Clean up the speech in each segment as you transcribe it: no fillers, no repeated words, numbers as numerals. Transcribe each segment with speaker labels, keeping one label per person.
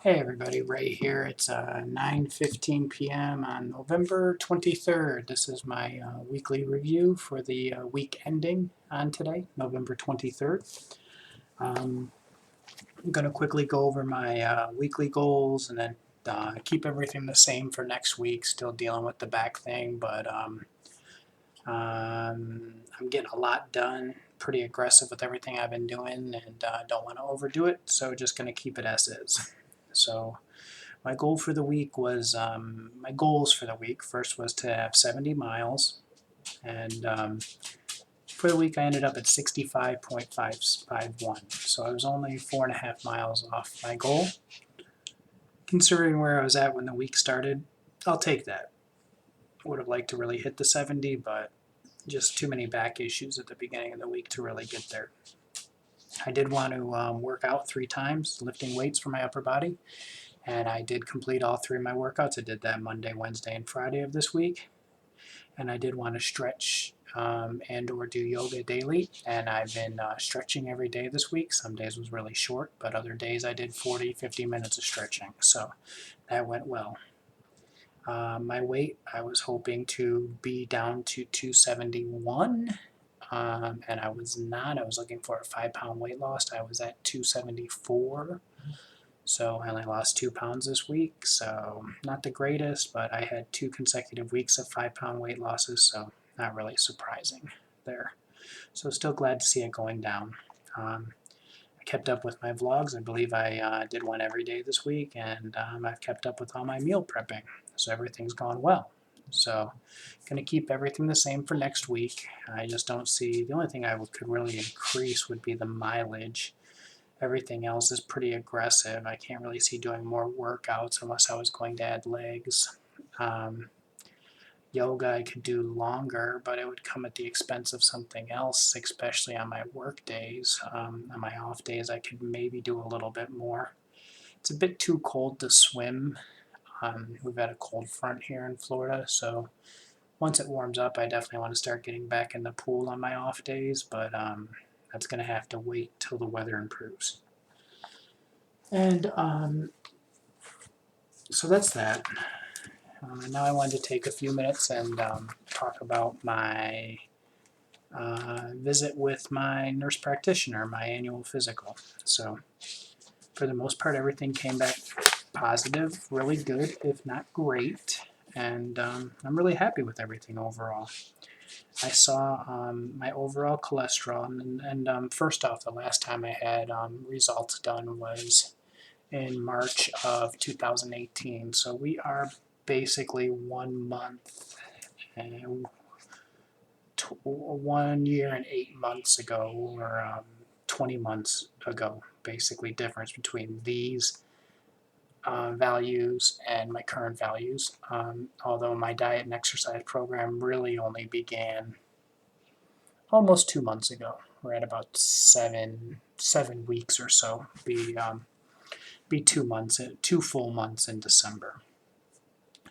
Speaker 1: Hey everybody, Ray here. It's 9:15 p.m. on November 23rd. This is my weekly review for the week ending on today, November 23rd. I'm going to quickly go over my weekly goals and then keep everything the same for next week. Still dealing with the back thing, but I'm getting a lot done. Pretty aggressive with everything I've been doing and don't want to overdo it, so just going to keep it as is. So my goal for the week was my goals for the week. First was to have 70 miles, and for the week I ended up at 65.551. So I was only 4.5 miles off my goal. Considering where I was at when the week started, I'll take that. Would have liked to really hit the 70, but just too many back issues at the beginning of the week to really get there. I did want to work out 3 times, lifting weights for my upper body. And I did complete all 3 of my workouts. I did that Monday, Wednesday, and Friday of this week. And I did want to stretch and or do yoga daily. And I've been stretching every day this week. Some days was really short, but other days I did 40, 50 minutes of stretching. So that went well. My weight, I was hoping to be down to 271. And I was not. I was looking for a 5-pound weight loss. I was at 274. So I only lost 2 pounds this week, so not the greatest, but I had 2 consecutive weeks of 5-pound weight losses, so not really surprising there. So still glad to see it going down. I kept up with my vlogs. I believe I did one every day this week, and I've kept up with all my meal prepping, so everything's gone well. So going to keep everything the same for next week. I just don't see, the only thing I could really increase would be the mileage. Everything else is pretty aggressive. I can't really see doing more workouts unless I was going to add legs. Um, Yoga I could do longer, but it would come at the expense of something else, especially on my work days. On my off days, I could maybe do a little bit more. It's a bit too cold to swim. We've had a cold front here in Florida, so once it warms up, I definitely want to start getting back in the pool on my off days, but that's going to have to wait till the weather improves. And so that's that. Now I wanted to take a few minutes and talk about my visit with my nurse practitioner, my annual physical. So for the most part, everything came back positive, really good, if not great. And I'm really happy with everything overall. I saw my overall cholesterol, and first off, the last time I had results done was in March of 2018. So we are basically 1 month and 1 year and 8 months ago, or 20 months ago, basically difference between these values and my current values. Although my diet and exercise program really only began almost 2 months ago. We're at about 7 weeks or so. Be 2 months, 2 full months in December.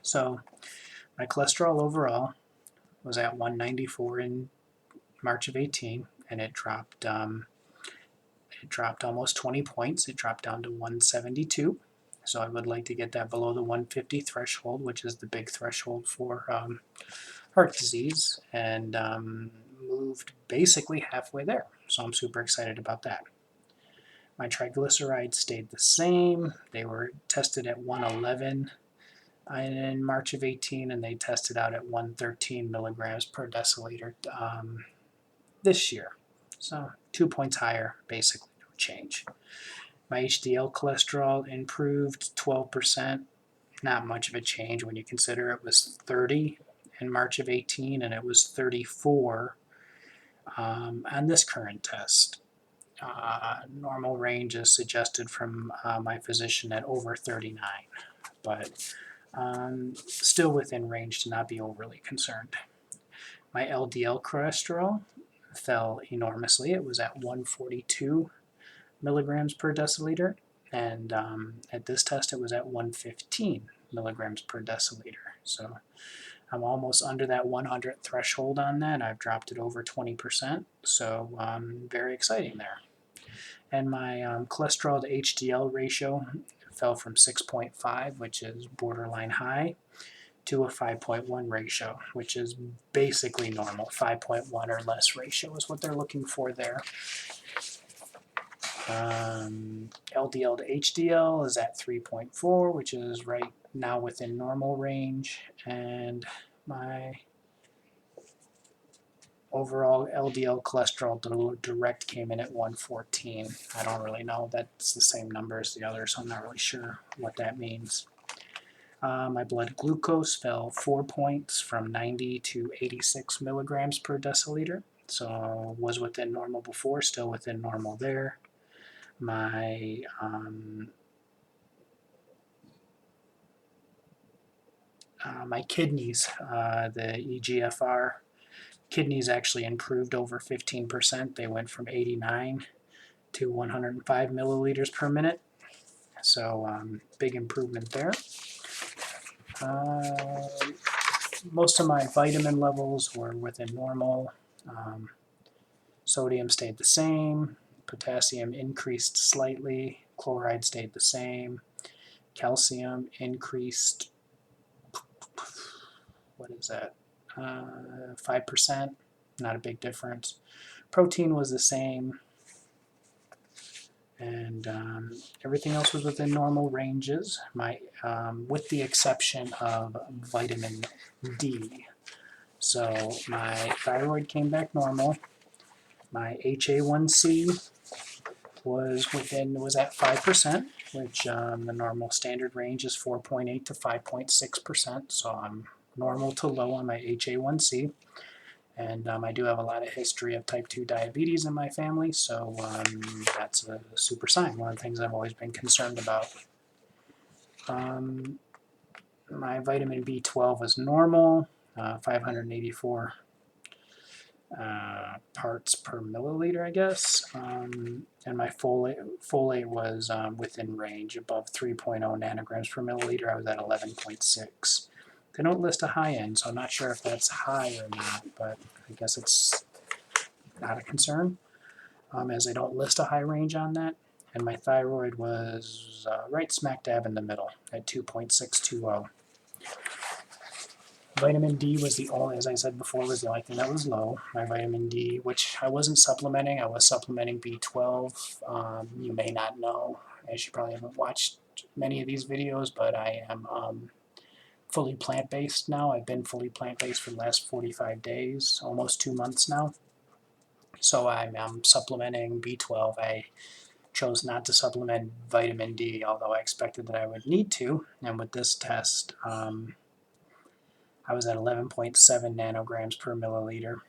Speaker 1: So my cholesterol overall was at 194 in March of 18, and it dropped almost 20 points. It dropped down to 172. So I would like to get that below the 150 threshold, which is the big threshold for heart disease, and moved basically halfway there. So I'm super excited about that. My triglycerides stayed the same. They were tested at 111 in March of 18, and they tested out at 113 milligrams per deciliter this year. So 2 points higher, basically no change. My HDL cholesterol improved 12%. Not much of a change when you consider it was 30 in March of 18 and it was 34 on this current test. Normal range is suggested from my physician at over 39, but still within range to not be overly concerned. My LDL cholesterol fell enormously. It was at 142 milligrams per deciliter, and at this test it was at 115 milligrams per deciliter. So I'm almost under that 100 threshold on that. I've dropped it over 20%, so very exciting there. And my cholesterol to HDL ratio fell from 6.5, which is borderline high, to a 5.1 ratio, which is basically normal. 5.1 or less ratio is what they're looking for there. LDL to HDL is at 3.4, which is right now within normal range, and my overall LDL cholesterol direct came in at 114. I don't really know. That's the same number as the other, so I'm not really sure what that means. My blood glucose fell 4 points from 90 to 86 milligrams per deciliter. So was within normal before, still within normal there. My my kidneys, the EGFR, kidneys actually improved over 15%. They went from 89 to 105 milliliters per minute. So big improvement there. Most of my vitamin levels were within normal. Sodium stayed the same. Potassium increased slightly. Chloride stayed the same. Calcium increased, what is that, 5%, not a big difference. Protein was the same, and everything else was within normal ranges, with the exception of vitamin D. So my thyroid came back normal. My HA1C was at 5%, which the normal standard range is 4.8 to 5.6%. So I'm normal to low on my HA1C. And I do have a lot of history of type 2 diabetes in my family, so that's a super sign. One of the things I've always been concerned about. My vitamin B12 was normal, 584 parts per milliliter, I guess. And my folate was within range, above 3.0 nanograms per milliliter. I was at 11.6. They don't list a high end, so I'm not sure if that's high or not, but I guess it's not a concern, as they don't list a high range on that. And my thyroid was right smack dab in the middle at 2.620. Vitamin D was the only, as I said before, was the only thing that was low. My vitamin D, which I wasn't supplementing, I was supplementing B12. You may not know, as you probably haven't watched many of these videos, but I am fully plant-based now. I've been fully plant-based for the last 45 days, almost 2 months now. So I'm supplementing B12. I chose not to supplement vitamin D, although I expected that I would need to. And with this test, I was at 11.7 nanograms per milliliter.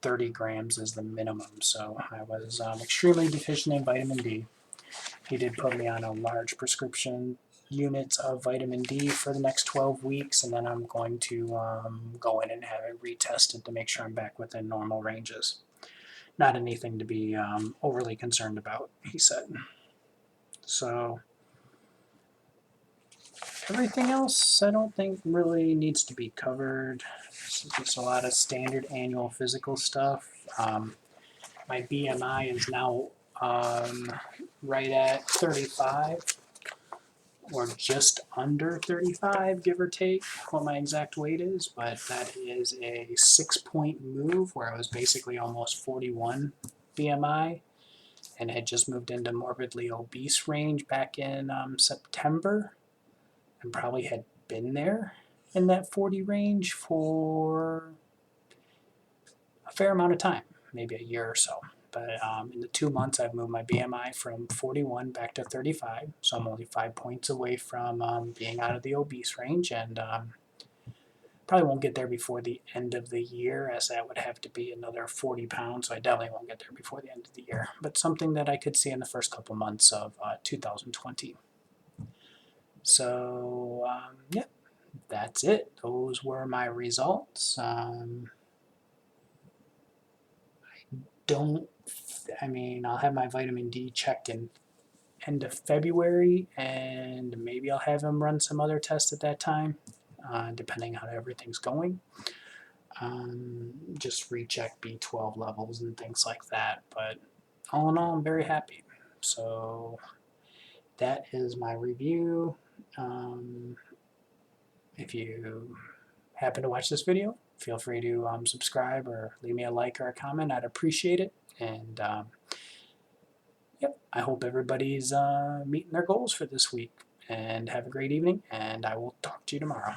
Speaker 1: 30 grams is the minimum, so I was extremely deficient in vitamin D. He did put me on a large prescription units of vitamin D for the next 12 weeks, and then I'm going to go in and have it retested to make sure I'm back within normal ranges. Not anything to be overly concerned about, he said. So everything else I don't think really needs to be covered. This is just a lot of standard annual physical stuff. My BMI is now right at 35, or just under 35, give or take, what my exact weight is, but that is a 6-point move where I was basically almost 41 BMI and had just moved into morbidly obese range back in September, and probably had been there in that 40 range for a fair amount of time, maybe a year or so. But in the 2 months, I've moved my BMI from 41 back to 35, so I'm only 5 points away from being out of the obese range, and probably won't get there before the end of the year, as that would have to be another 40 pounds, so I definitely won't get there before the end of the year, but something that I could see in the first couple months of 2020. So, yeah, that's it. Those were my results. I'll have my vitamin D checked in end of February, and maybe I'll have him run some other tests at that time, depending how everything's going. Just recheck B12 levels and things like that, but all in all, I'm very happy. So that is my review. If you happen to watch this video, feel free to subscribe or leave me a like or a comment. I'd appreciate it. And yep, I hope everybody's meeting their goals for this week. And have a great evening, and I will talk to you tomorrow.